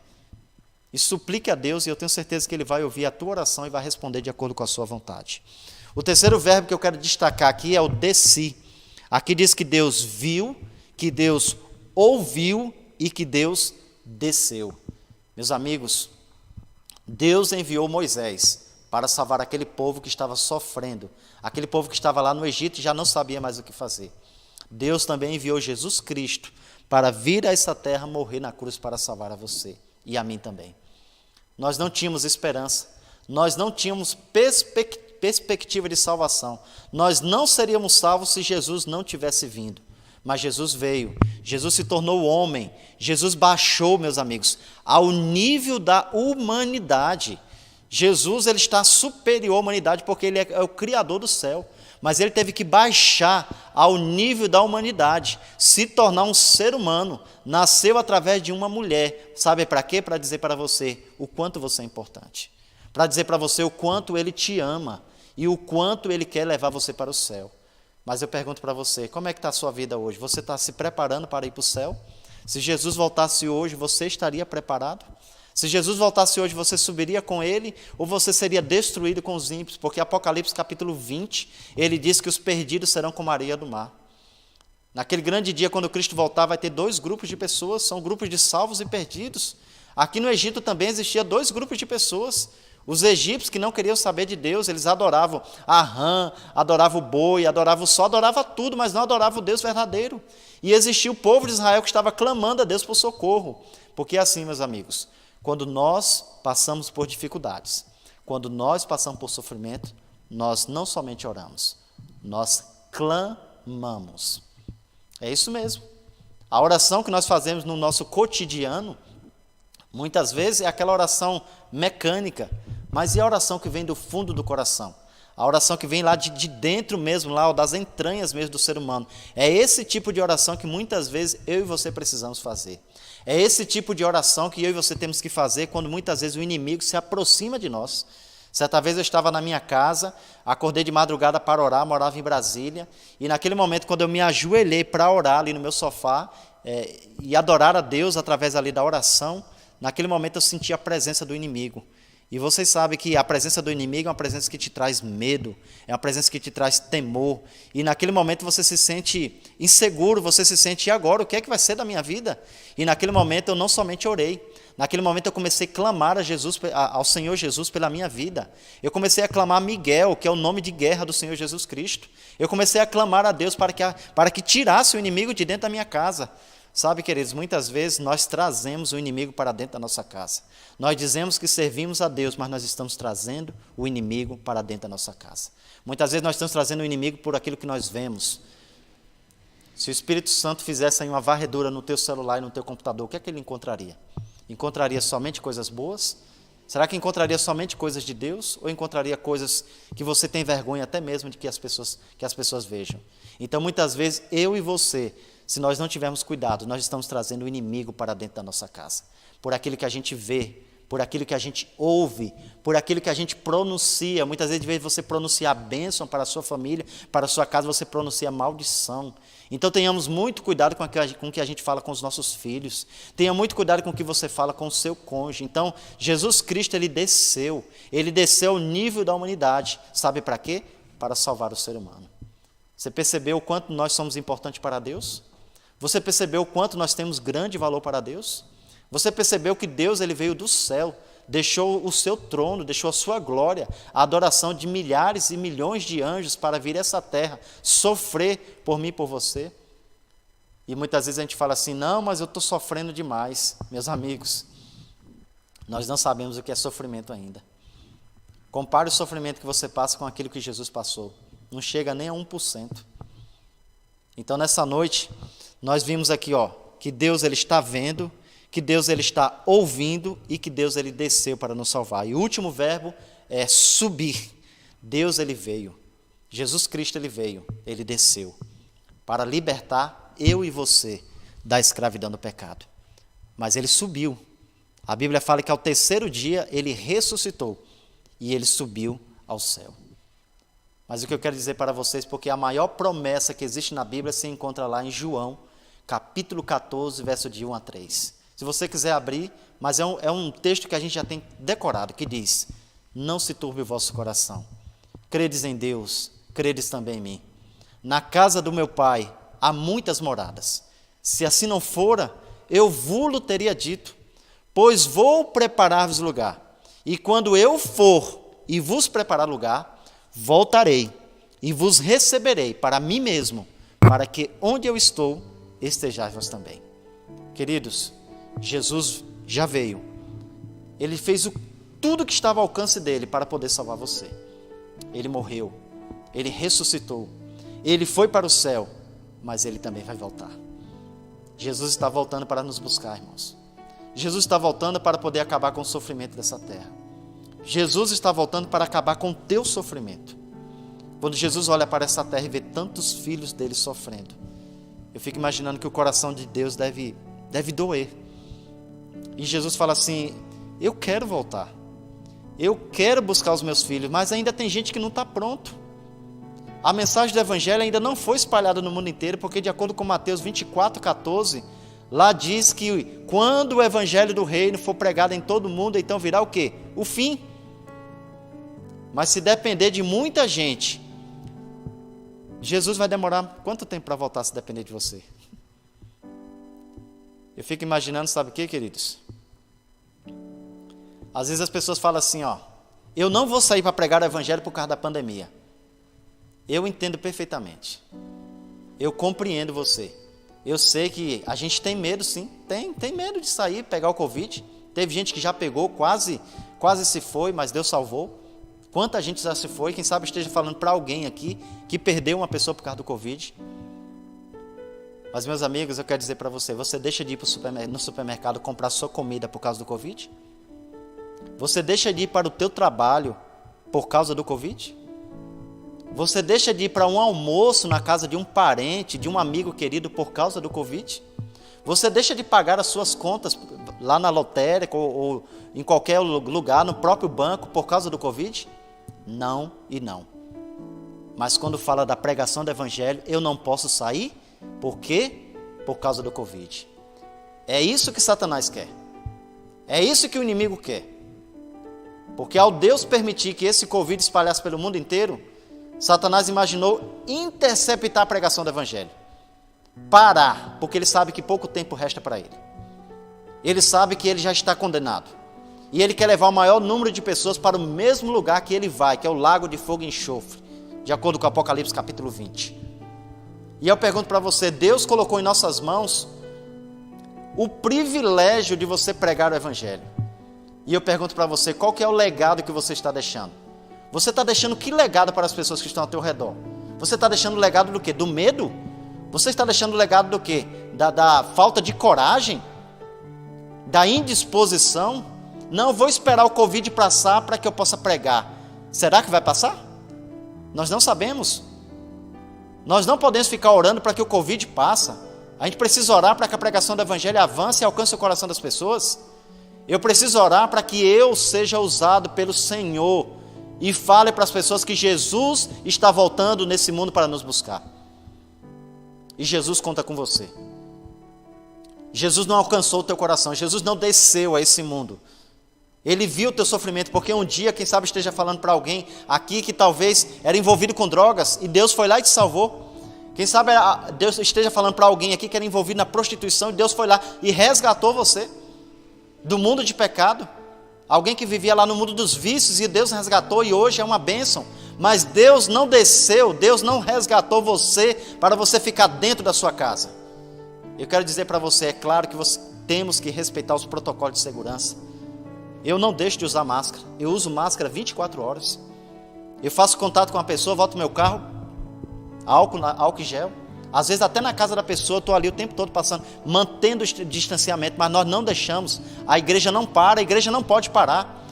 E suplique a Deus, e eu tenho certeza que Ele vai ouvir a tua oração e vai responder de acordo com a sua vontade. O terceiro verbo que eu quero destacar aqui é o desci. Aqui diz que Deus viu, que Deus ouviu e que Deus desceu. Meus amigos, Deus enviou Moisés para salvar aquele povo que estava sofrendo, aquele povo que estava lá no Egito e já não sabia mais o que fazer. Deus também enviou Jesus Cristo para vir a essa terra morrer na cruz para salvar a você e a mim também. Nós não tínhamos esperança, nós não tínhamos perspectiva de salvação, nós não seríamos salvos se Jesus não tivesse vindo. Mas Jesus veio, Jesus se tornou homem, Jesus baixou, meus amigos, ao nível da humanidade. Jesus, ele está superior à humanidade porque ele é o Criador do céu. Mas ele teve que baixar ao nível da humanidade, se tornar um ser humano, nasceu através de uma mulher. Sabe para quê? Para dizer para você o quanto você é importante. Para dizer para você o quanto ele te ama e o quanto ele quer levar você para o céu. Mas eu pergunto para você, como é que está a sua vida hoje? Você está se preparando para ir para o céu? Se Jesus voltasse hoje, você estaria preparado? Se Jesus voltasse hoje, você subiria com ele ou você seria destruído com os ímpios? Porque Apocalipse capítulo 20, ele diz que os perdidos serão como a areia do mar. Naquele grande dia, quando Cristo voltar, vai ter 2 grupos de pessoas, são grupos de salvos e perdidos. Aqui no Egito também existia 2 grupos de pessoas. Os egípcios que não queriam saber de Deus, eles adoravam a rã, adoravam o boi, adoravam o sol, adoravam tudo, mas não adoravam o Deus verdadeiro. E existia o povo de Israel que estava clamando a Deus por socorro. Porque é assim, meus amigos, quando nós passamos por dificuldades, quando nós passamos por sofrimento, nós não somente oramos, nós clamamos. É isso mesmo. A oração que nós fazemos no nosso cotidiano, muitas vezes é aquela oração mecânica, mas e a oração que vem do fundo do coração? A oração que vem lá de dentro mesmo, lá das entranhas mesmo do ser humano. É esse tipo de oração que muitas vezes eu e você precisamos fazer. É esse tipo de oração que eu e você temos que fazer quando muitas vezes o inimigo se aproxima de nós. Certa vez eu estava na minha casa, acordei de madrugada para orar, morava em Brasília, e naquele momento, quando eu me ajoelhei para orar ali no meu sofá, e adorar a Deus através ali da oração, naquele momento eu senti a presença do inimigo. E vocês sabem que a presença do inimigo é uma presença que te traz medo, é uma presença que te traz temor. E naquele momento você se sente inseguro, você se sente, e agora, o que é que vai ser da minha vida? E naquele momento eu não somente orei, naquele momento eu comecei a clamar ao Senhor Jesus pela minha vida. Eu comecei a clamar Miguel, que é o nome de guerra do Senhor Jesus Cristo. Eu comecei a clamar a Deus para que tirasse o inimigo de dentro da minha casa. Sabe, queridos, muitas vezes nós trazemos o inimigo para dentro da nossa casa. Nós dizemos que servimos a Deus, mas nós estamos trazendo o inimigo para dentro da nossa casa. Muitas vezes nós estamos trazendo o inimigo por aquilo que nós vemos. Se o Espírito Santo fizesse aí uma varredura no teu celular e no teu computador, o que é que ele encontraria? Encontraria somente coisas boas? Será que encontraria somente coisas de Deus? Ou encontraria coisas que você tem vergonha até mesmo de que as pessoas vejam? Então, muitas vezes, eu e você, se nós não tivermos cuidado, nós estamos trazendo o inimigo para dentro da nossa casa. Por aquilo que a gente vê, por aquilo que a gente ouve, por aquilo que a gente pronuncia. Muitas vezes, de vez de você pronunciar bênção para a sua família, para a sua casa, você pronuncia maldição. Então, tenhamos muito cuidado com o que a gente fala com os nossos filhos. Tenha muito cuidado com o que você fala com o seu cônjuge. Então, Jesus Cristo, Ele desceu ao nível da humanidade. Sabe para quê? Para salvar o ser humano. Você percebeu o quanto nós somos importantes para Deus? Você percebeu o quanto nós temos grande valor para Deus? Você percebeu que Deus, Ele veio do céu, deixou o seu trono, deixou a sua glória, a adoração de milhares e milhões de anjos para vir a essa terra, sofrer por mim e por você? E muitas vezes a gente fala assim, não, mas eu estou sofrendo demais. Meus amigos, nós não sabemos o que é sofrimento ainda. Compare o sofrimento que você passa com aquilo que Jesus passou. Não chega nem a 1%. Então, nessa noite, nós vimos aqui, que Deus, Ele está vendo, que Deus, Ele está ouvindo e que Deus, Ele desceu para nos salvar. E o último verbo é subir. Deus, Ele veio. Jesus Cristo, Ele veio. Ele desceu para libertar eu e você da escravidão do pecado. Mas Ele subiu. A Bíblia fala que ao terceiro dia Ele ressuscitou e Ele subiu ao céu. Mas o que eu quero dizer para vocês, porque a maior promessa que existe na Bíblia se encontra lá em João, capítulo 14, verso de 1 a 3. Se você quiser abrir, mas é um texto que a gente já tem decorado, que diz, não se turbe o vosso coração, credes em Deus, credes também em mim. Na casa do meu Pai há muitas moradas. Se assim não fora, eu vou-lo teria dito, pois vou preparar-vos lugar. E quando eu for e vos preparar lugar, voltarei e vos receberei para mim mesmo, para que onde eu estou, estejais vós também. Queridos, Jesus já veio. Ele fez tudo que estava ao alcance dele para poder salvar você. Ele morreu, Ele ressuscitou, Ele foi para o céu, mas Ele também vai voltar. Jesus está voltando para nos buscar, irmãos. Jesus está voltando para poder acabar com o sofrimento dessa terra. Jesus está voltando para acabar com o teu sofrimento. Quando Jesus olha para essa terra e vê tantos filhos dele sofrendo, eu fico imaginando que o coração de Deus deve doer. E Jesus fala assim, eu quero voltar. Eu quero buscar os meus filhos, mas ainda tem gente que não está pronto. A mensagem do Evangelho ainda não foi espalhada no mundo inteiro, porque de acordo com Mateus 24:14, lá diz que quando o Evangelho do Reino for pregado em todo o mundo, então virá o quê? O fim. Mas se depender de muita gente, Jesus vai demorar quanto tempo para voltar se depender de você? Eu fico imaginando, sabe o que, queridos? Às vezes as pessoas falam assim, eu não vou sair para pregar o Evangelho por causa da pandemia. Eu entendo perfeitamente. Eu compreendo você. Eu sei que a gente tem medo, sim. Tem medo de sair, pegar o Covid. Teve gente que já pegou, quase se foi, mas Deus salvou. Quanta gente já se foi, quem sabe esteja falando para alguém aqui que perdeu uma pessoa por causa do Covid. Mas, meus amigos, eu quero dizer para você, você deixa de ir no supermercado comprar sua comida por causa do Covid? Você deixa de ir para o teu trabalho por causa do Covid? Você deixa de ir para um almoço na casa de um parente, de um amigo querido por causa do Covid? Você deixa de pagar as suas contas lá na lotérica ou em qualquer lugar, no próprio banco, por causa do Covid? Não e não. Mas quando fala da pregação do Evangelho, eu não posso sair. Por quê? Por causa do Covid. É isso que Satanás quer. É isso que o inimigo quer. Porque ao Deus permitir que esse Covid espalhasse pelo mundo inteiro, Satanás imaginou interceptar a pregação do Evangelho. Parar, porque ele sabe que pouco tempo resta para ele. Ele sabe que ele já está condenado. E ele quer levar o maior número de pessoas para o mesmo lugar que ele vai, que é o lago de fogo e enxofre, de acordo com Apocalipse capítulo 20. E eu pergunto para você, Deus colocou em nossas mãos o privilégio de você pregar o Evangelho. E eu pergunto para você, qual que é o legado que você está deixando? Você está deixando que legado para as pessoas que estão ao teu redor? Você está deixando o legado do quê? Do medo? Você está deixando o legado do quê? Da falta de coragem? Da indisposição? Não, vou esperar o Covid passar para que eu possa pregar. Será que vai passar? Nós não sabemos. Nós não podemos ficar orando para que o Covid passe. A gente precisa orar para que a pregação do Evangelho avance e alcance o coração das pessoas. Eu preciso orar para que eu seja usado pelo Senhor e fale para as pessoas que Jesus está voltando nesse mundo para nos buscar. E Jesus conta com você. Jesus não alcançou o teu coração, Jesus não desceu a esse mundo. Ele viu o teu sofrimento, porque um dia, quem sabe, esteja falando para alguém aqui que talvez era envolvido com drogas, e Deus foi lá e te salvou. Quem sabe Deus esteja falando para alguém aqui que era envolvido na prostituição, e Deus foi lá e resgatou você do mundo de pecado. Alguém que vivia lá no mundo dos vícios, e Deus resgatou, e hoje é uma bênção. Mas Deus não desceu, Deus não resgatou você para você ficar dentro da sua casa. Eu quero dizer para você, é claro que temos que respeitar os protocolos de segurança. Eu não deixo de usar máscara. Eu uso máscara 24 horas. Eu faço contato com a pessoa, volto meu carro, álcool em gel. Às vezes até na casa da pessoa, eu estou ali o tempo todo passando, mantendo o distanciamento, mas nós não deixamos. A igreja não para, a igreja não pode parar.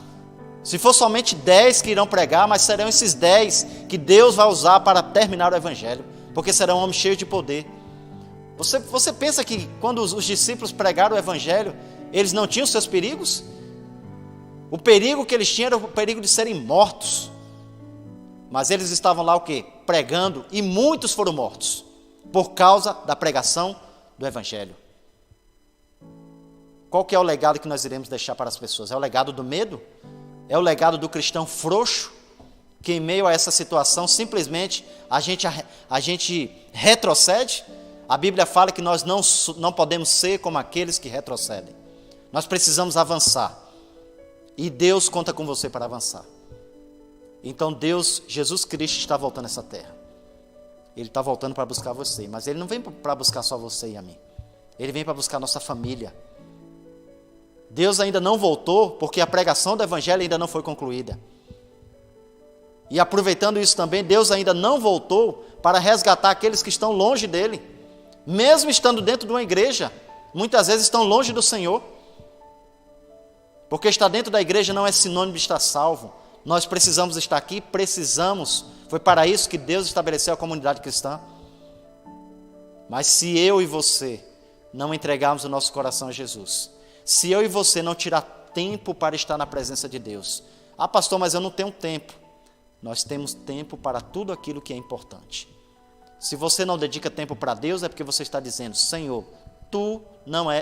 Se for somente 10 que irão pregar, mas serão esses 10 que Deus vai usar para terminar o Evangelho, porque serão homens cheios de poder. Você pensa que quando os discípulos pregaram o Evangelho, eles não tinham seus perigos? O perigo que eles tinham era o perigo de serem mortos. Mas eles estavam lá o quê? Pregando, e muitos foram mortos por causa da pregação do Evangelho. Qual que é o legado que nós iremos deixar para as pessoas? É o legado do medo? É o legado do cristão frouxo? Que em meio a essa situação simplesmente a gente retrocede? A Bíblia fala que nós não podemos ser como aqueles que retrocedem. Nós precisamos avançar. E Deus conta com você para avançar. Então Deus, Jesus Cristo, está voltando a essa terra. Ele está voltando para buscar você. Mas Ele não vem para buscar só você e a mim. Ele vem para buscar a nossa família. Deus ainda não voltou porque a pregação do Evangelho ainda não foi concluída. E aproveitando isso também, Deus ainda não voltou para resgatar aqueles que estão longe dEle. Mesmo estando dentro de uma igreja, muitas vezes estão longe do Senhor. Porque estar dentro da igreja não é sinônimo de estar salvo. Nós precisamos estar aqui, precisamos. Foi para isso que Deus estabeleceu a comunidade cristã. Mas se eu e você não entregarmos o nosso coração a Jesus, se eu e você não tirar tempo para estar na presença de Deus, ah pastor, mas eu não tenho tempo. Nós temos tempo para tudo aquilo que é importante. Se você não dedica tempo para Deus, é porque você está dizendo, Senhor,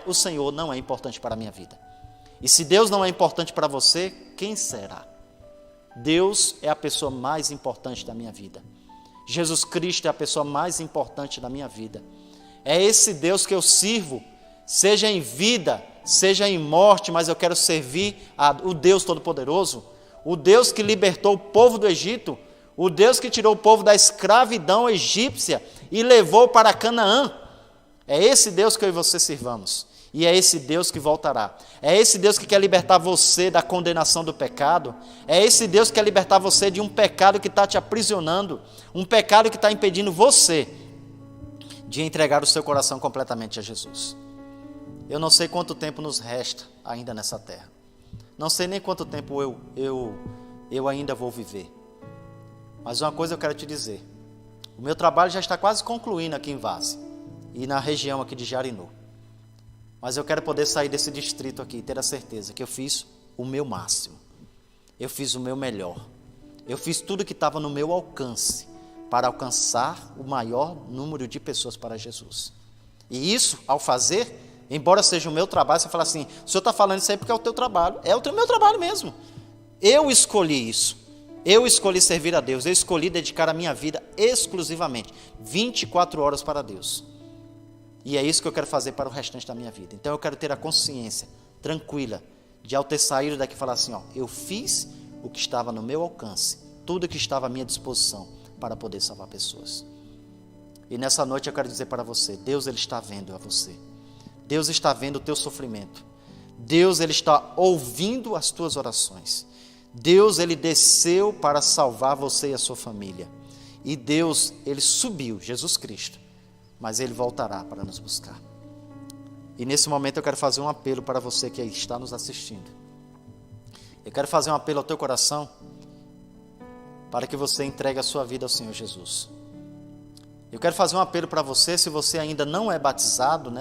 o Senhor não é importante para a minha vida. E se Deus não é importante para você, quem será? Deus é a pessoa mais importante da minha vida. Jesus Cristo é a pessoa mais importante da minha vida. É esse Deus que eu sirvo, seja em vida, seja em morte, mas eu quero servir o Deus Todo-Poderoso, o Deus que libertou o povo do Egito, o Deus que tirou o povo da escravidão egípcia e levou para Canaã. É esse Deus que eu e você sirvamos. E é esse Deus que voltará. É esse Deus que quer libertar você da condenação do pecado. É esse Deus que quer libertar você de um pecado que está te aprisionando. Um pecado que está impedindo você de entregar o seu coração completamente a Jesus. Eu não sei quanto tempo nos resta ainda nessa terra. Não sei nem quanto tempo eu ainda vou viver. Mas uma coisa eu quero te dizer. O meu trabalho já está quase concluindo aqui em Várzea e na região aqui de Jarinu. Mas eu quero poder sair desse distrito aqui e ter a certeza que eu fiz o meu máximo. Eu fiz o meu melhor. Eu fiz tudo que estava no meu alcance para alcançar o maior número de pessoas para Jesus. E isso, ao fazer, embora seja o meu trabalho, você fala assim, o senhor está falando isso aí porque é o teu trabalho. É o meu trabalho mesmo. Eu escolhi isso. Eu escolhi servir a Deus. Eu escolhi dedicar a minha vida exclusivamente, 24 horas para Deus. E é isso que eu quero fazer para o restante da minha vida. Então eu quero ter a consciência tranquila de, ao ter saído daqui, falar assim, eu fiz o que estava no meu alcance, tudo que estava à minha disposição para poder salvar pessoas. E nessa noite eu quero dizer para você, Deus ele está vendo a você. Deus está vendo o teu sofrimento. Deus ele está ouvindo as tuas orações. Deus ele desceu para salvar você e a sua família. E Deus ele subiu, Jesus Cristo, mas ele voltará para nos buscar. E nesse momento eu quero fazer um apelo para você que está nos assistindo. Eu quero fazer um apelo ao teu coração para que você entregue a sua vida ao Senhor Jesus. Eu quero fazer um apelo para você, se você ainda não é batizado,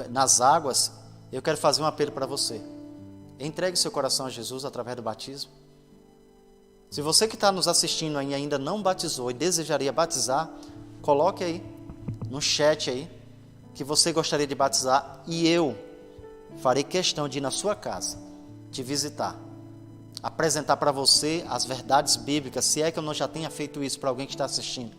nas águas, eu quero fazer um apelo para você. Entregue seu coração a Jesus através do batismo. Se você que está nos assistindo aí ainda não batizou e desejaria batizar, coloque aí no chat aí que você gostaria de batizar e eu farei questão de ir na sua casa, te visitar, apresentar para você as verdades bíblicas, se é que eu não já tenha feito isso para alguém que está assistindo,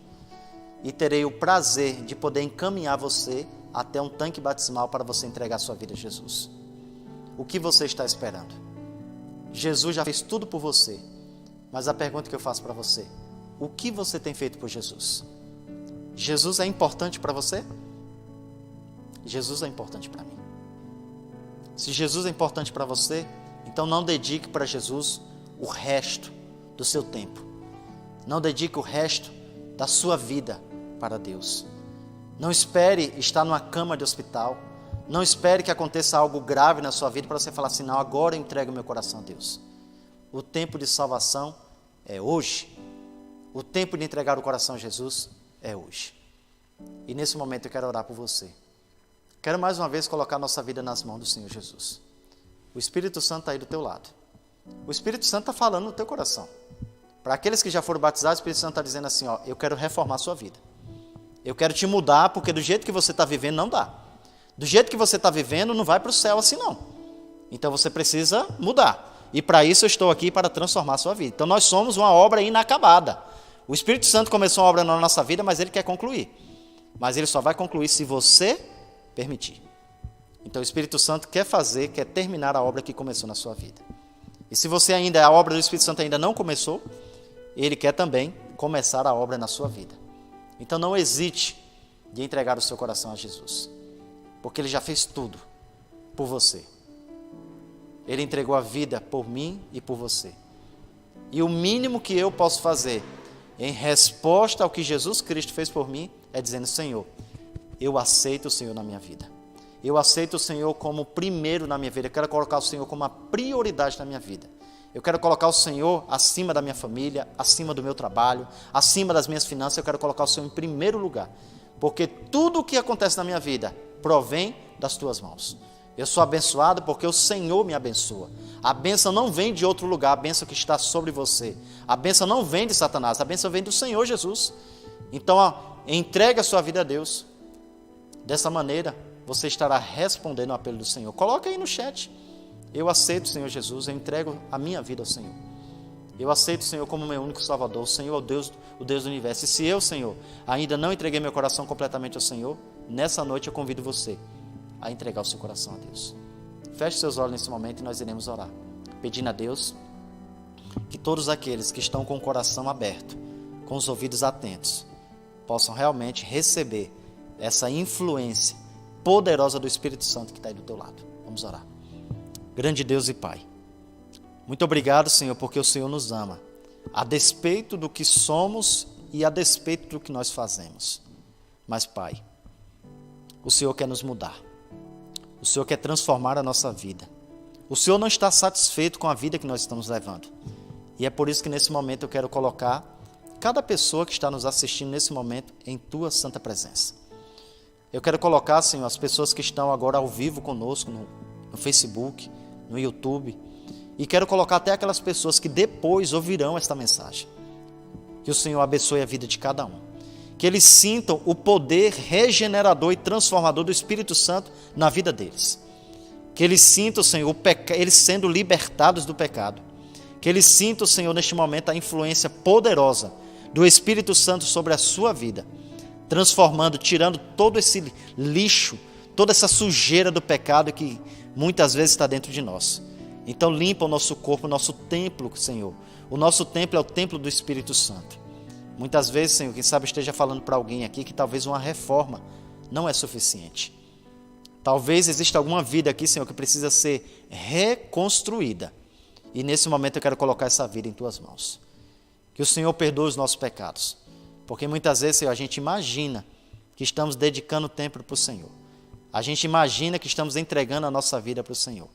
e terei o prazer de poder encaminhar você até um tanque batismal para você entregar sua vida a Jesus. O que você está esperando? Jesus já fez tudo por você, mas a pergunta que eu faço para você, o que você tem feito por Jesus? Jesus é importante para você? Jesus é importante para mim. Se Jesus é importante para você, então não dedique para Jesus o resto do seu tempo. Não dedique o resto da sua vida para Deus. Não espere estar numa cama de hospital. Não espere que aconteça algo grave na sua vida para você falar assim, não, agora eu entrego meu coração a Deus. O tempo de salvação é hoje. O tempo de entregar o coração a Jesus é hoje. E nesse momento eu quero orar por você. Quero mais uma vez colocar nossa vida nas mãos do Senhor Jesus. O Espírito Santo está aí do teu lado. O Espírito Santo está falando no teu coração. Para aqueles que já foram batizados, o Espírito Santo está dizendo assim, eu quero reformar a sua vida. Eu quero te mudar, porque do jeito que você está vivendo não dá. Do jeito que você está vivendo não vai para o céu assim não. Então você precisa mudar. E para isso eu estou aqui para transformar a sua vida. Então nós somos uma obra inacabada. O Espírito Santo começou uma obra na nossa vida, mas ele quer concluir. Mas ele só vai concluir se você permitir. Então o Espírito Santo quer terminar a obra que começou na sua vida. E se você ainda, a obra do Espírito Santo ainda não começou, ele quer também começar a obra na sua vida. Então não hesite de entregar o seu coração a Jesus, porque ele já fez tudo por você. Ele entregou a vida por mim e por você. E o mínimo que eu posso fazer em resposta ao que Jesus Cristo fez por mim é dizendo, Senhor, eu aceito o Senhor na minha vida. Eu aceito o Senhor como primeiro na minha vida. Eu quero colocar o Senhor como uma prioridade na minha vida. Eu quero colocar o Senhor acima da minha família, acima do meu trabalho, acima das minhas finanças. Eu quero colocar o Senhor em primeiro lugar. Porque tudo o que acontece na minha vida provém das tuas mãos. Eu sou abençoado porque o Senhor me abençoa. A bênção não vem de outro lugar, a bênção que está sobre você. A bênção não vem de Satanás, a bênção vem do Senhor Jesus. Então, entregue a sua vida a Deus. Dessa maneira, você estará respondendo ao apelo do Senhor. Coloca aí no chat. Eu aceito o Senhor Jesus, eu entrego a minha vida ao Senhor. Eu aceito o Senhor como meu único Salvador. O Senhor é o Deus do universo. E se eu, Senhor, ainda não entreguei meu coração completamente ao Senhor, nessa noite eu convido você a entregar o seu coração a Deus. Feche seus olhos nesse momento e nós iremos orar, pedindo a Deus que todos aqueles que estão com o coração aberto, com os ouvidos atentos, possam realmente receber essa influência poderosa do Espírito Santo que está aí do teu lado. Vamos orar. Grande Deus e Pai, muito obrigado, Senhor, porque o Senhor nos ama, a despeito do que somos e a despeito do que nós fazemos. Mas, Pai, O Senhor quer nos mudar. O Senhor quer transformar a nossa vida. O Senhor não está satisfeito com a vida que nós estamos levando. E é por isso que nesse momento eu quero colocar cada pessoa que está nos assistindo nesse momento em Tua santa presença. Eu quero colocar, Senhor, as pessoas que estão agora ao vivo conosco no Facebook, no YouTube. E quero colocar até aquelas pessoas que depois ouvirão esta mensagem. Que o Senhor abençoe a vida de cada um. Que eles sintam o poder regenerador e transformador do Espírito Santo na vida deles. Que eles sintam, Senhor, eles sendo libertados do pecado. Que eles sintam, Senhor, neste momento a influência poderosa do Espírito Santo sobre a sua vida, transformando, tirando todo esse lixo, toda essa sujeira do pecado que muitas vezes está dentro de nós. Então limpa o nosso corpo, o nosso templo, Senhor. O nosso templo é o templo do Espírito Santo. Muitas vezes, Senhor, quem sabe esteja falando para alguém aqui que talvez uma reforma não é suficiente. Talvez exista alguma vida aqui, Senhor, que precisa ser reconstruída. E nesse momento eu quero colocar essa vida em Tuas mãos. Que o Senhor perdoe os nossos pecados. Porque muitas vezes, Senhor, a gente imagina que estamos dedicando tempo para o Senhor. A gente imagina que estamos entregando a nossa vida para o Senhor.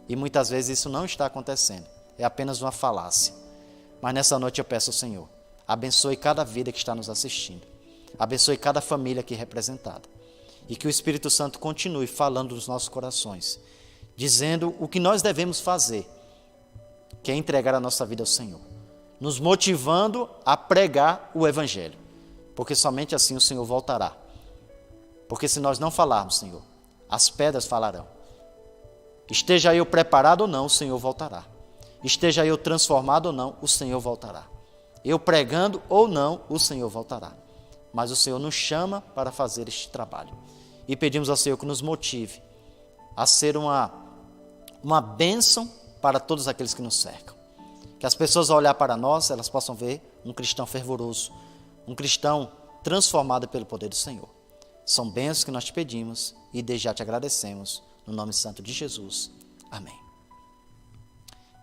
E muitas vezes isso não está acontecendo. É apenas uma falácia. Mas nessa noite eu peço ao Senhor, abençoe cada vida que está nos assistindo. Abençoe cada família aqui representada. E que o Espírito Santo continue falando nos nossos corações, dizendo o que nós devemos fazer, que é entregar a nossa vida ao Senhor, nos motivando a pregar o Evangelho, porque somente assim o Senhor voltará. Porque se nós não falarmos, Senhor, as pedras falarão. Esteja eu preparado ou não, o Senhor voltará. Esteja eu transformado ou não, o Senhor voltará. Eu pregando ou não, o Senhor voltará. Mas o Senhor nos chama para fazer este trabalho. E pedimos ao Senhor que nos motive a ser uma bênção para todos aqueles que nos cercam. Que as pessoas ao olhar para nós, elas possam ver um cristão fervoroso, um cristão transformado pelo poder do Senhor. São bênçãos que nós te pedimos e desde já te agradecemos. No nome santo de Jesus. Amém.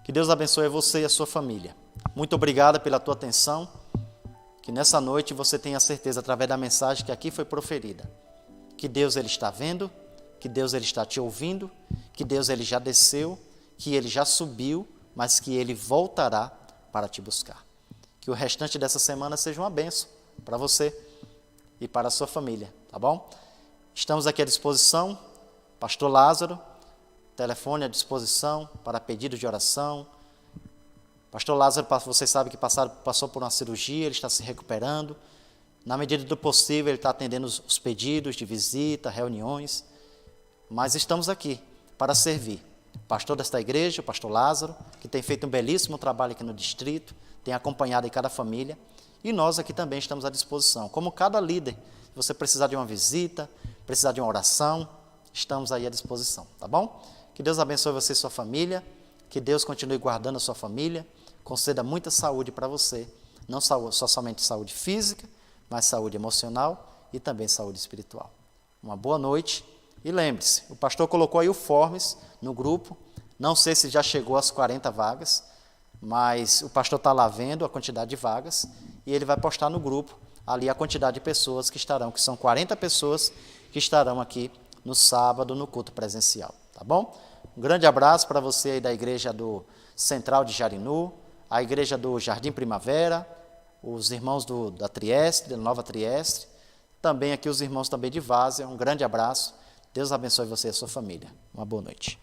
Que Deus abençoe você e a sua família. Muito obrigado pela tua atenção. Que nessa noite você tenha certeza, através da mensagem que aqui foi proferida, que Deus ele está vendo, que Deus ele está te ouvindo, que Deus ele já desceu, que ele já subiu, mas que ele voltará para te buscar. Que o restante dessa semana seja uma bênção para você e para a sua família, tá bom? Estamos aqui à disposição. Pastor Lázaro, telefone à disposição para pedido de oração. Pastor Lázaro, você sabe que passou por uma cirurgia, ele está se recuperando. Na medida do possível, ele está atendendo os pedidos de visita, reuniões. Mas estamos aqui para servir. Pastor desta igreja, o pastor Lázaro, que tem feito um belíssimo trabalho aqui no distrito, tem acompanhado em cada família. E nós aqui também estamos à disposição. Como cada líder, se você precisar de uma visita, precisar de uma oração, estamos aí à disposição, tá bom? Que Deus abençoe você e sua família, que Deus continue guardando a sua família, conceda muita saúde para você, não só somente saúde física, mas saúde emocional e também saúde espiritual. Uma boa noite e lembre-se, o pastor colocou aí o forms no grupo, não sei se já chegou às 40 vagas, mas o pastor está lá vendo a quantidade de vagas e ele vai postar no grupo ali a quantidade de pessoas que estarão, que são 40 pessoas que estarão aqui no sábado, no culto presencial, tá bom? Um grande abraço para você aí da igreja do Central de Jarinu, a igreja do Jardim Primavera, os irmãos da Trieste, da Nova Trieste, também aqui os irmãos também de Várzea, um grande abraço, Deus abençoe você e a sua família, uma boa noite.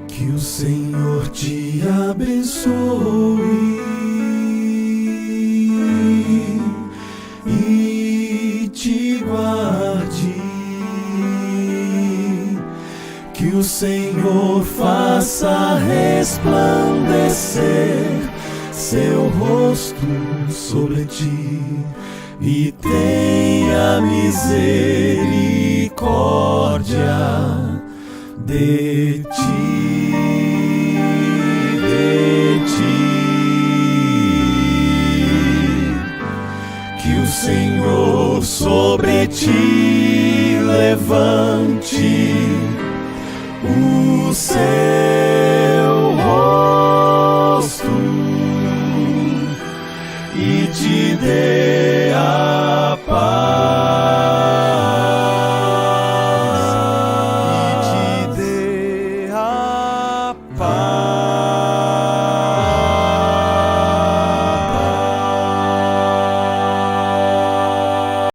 Que o Senhor te abençoe e te guarde. resplandecer seu rosto sobre ti e tenha misericórdia de ti, de ti. Que o Senhor sobre ti levante o seu rosto e te dê